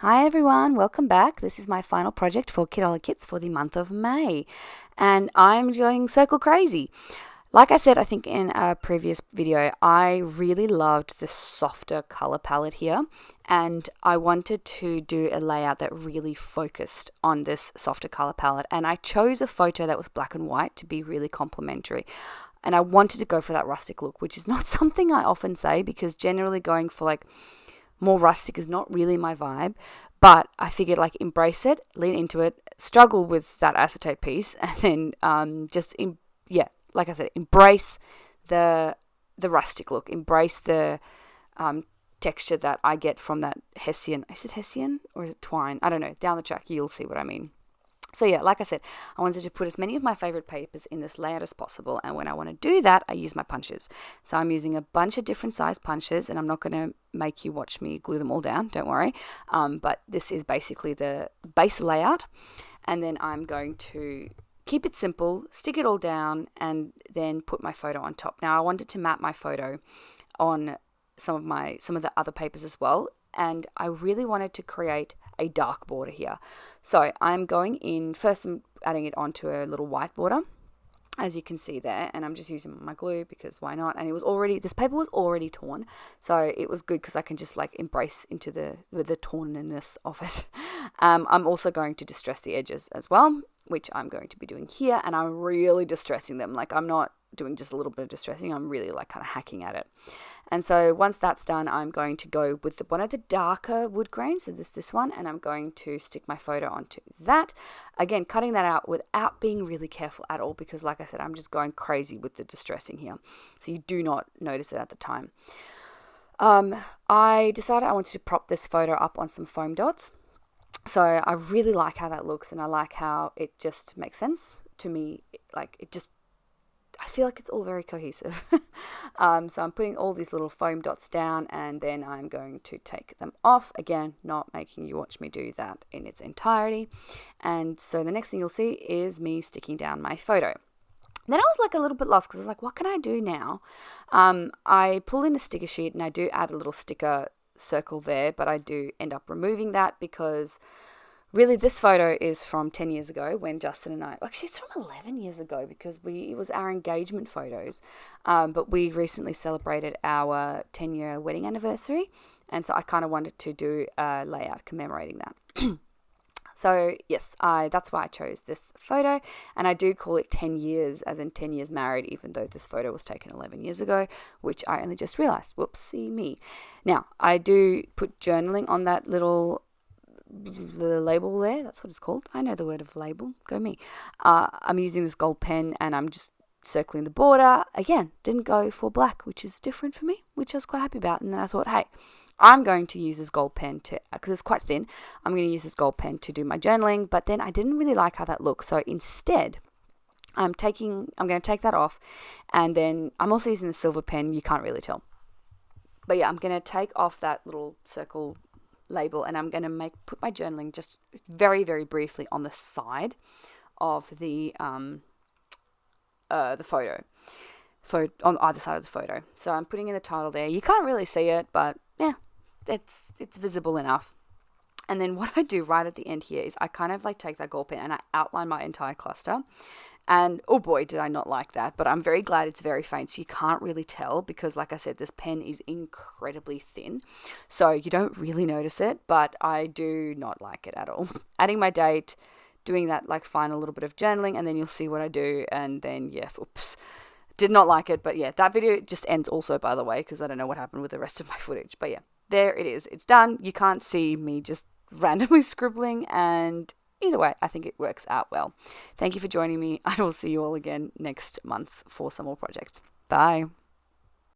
Hi everyone, welcome back. This is my final project for Kitaholic Kits for the month of May, and I'm going circle crazy. Like I said, I think in a previous video, I really loved the softer color palette here, and I wanted to do a layout that really focused on this softer color palette, and I chose a photo that was black and white to be really complementary. And I wanted to go for that rustic look, which is not something I often say because generally going for like more rustic is not really my vibe, but I figured like embrace it, lean into it, struggle with that acetate piece, and then like I said, embrace the rustic look, embrace the texture that I get from that Hessian. Is it Hessian or is it twine? I don't know. Down the track, you'll see what I mean. So yeah, like I said, I wanted to put as many of my favorite papers in this layout as possible, and when I want to do that, I use my punches. So I'm using a bunch of different size punches, and I'm not going to make you watch me glue them all down, don't worry. But this is basically the base layout, and then I'm going to keep it simple, stick it all down, and then put my photo on top. Now I wanted to map my photo on some of the other papers as well, and I really wanted to create a dark border here. So I'm going in, first I'm adding it onto a little white border, as you can see there, and I'm just using my glue because why not? And this paper was already torn, so it was good because I can just like embrace into the tornness of it. I'm also going to distress the edges as well, which I'm going to be doing here, and I'm really distressing them. Like I'm not doing just a little bit of distressing, I'm really like kind of hacking at it. And so once that's done, I'm going to go with one of the darker wood grains, so this one, and I'm going to stick my photo onto that. Again, cutting that out without being really careful at all because like I said, I'm just going crazy with the distressing here. So you do not notice it at the time. I decided I wanted to prop this photo up on some foam dots. So I really like how that looks, and I like how it just makes sense to me. I feel like it's all very cohesive. So I'm putting all these little foam dots down, and then I'm going to take them off. Again, not making you watch me do that in its entirety. And so the next thing you'll see is me sticking down my photo. Then I was like a little bit lost because I was like, what can I do now? I pull in a sticker sheet and I do add a little sticker circle there, but I do end up removing that because really, this photo is from 10 years ago when Justin and I, actually it's from 11 years ago because it was our engagement photos, but we recently celebrated our 10-year wedding anniversary, and so I kind of wanted to do a layout commemorating that. So yes, that's why I chose this photo, and I do call it 10 years, as in 10 years married, even though this photo was taken 11 years ago, which I only just realized. Whoopsie me. Now, I do put journaling on that little the label there, that's what it's called. I know the word of label, go me. I'm using this gold pen and I'm just circling the border. Again, didn't go for black, which is different for me, which I was quite happy about. And then I thought, hey, I'm going to use this gold pen because it's quite thin, I'm going to use this gold pen to do my journaling, but then I didn't really like how that looked. So instead, I'm going to take that off, and then I'm also using the silver pen, you can't really tell. But yeah, I'm going to take off that little circle label, and I'm going to put my journaling just very, very briefly on the side of the photo on either side of the photo. So I'm putting in the title there. You can't really see it, but yeah, it's visible enough. And then what I do right at the end here is I kind of like take that gold pen and I outline my entire cluster. And oh boy, did I not like that. But I'm very glad it's very faint, so you can't really tell because, like I said, this pen is incredibly thin. So you don't really notice it, but I do not like it at all. Adding my date, doing that like final little bit of journaling, and then you'll see what I do. And then, yeah, oops, did not like it. But yeah, that video just ends also, by the way, because I don't know what happened with the rest of my footage. But yeah, there it is. It's done. You can't see me just randomly scribbling, and either way, I think it works out well. Thank you for joining me. I will see you all again next month for some more projects. Bye.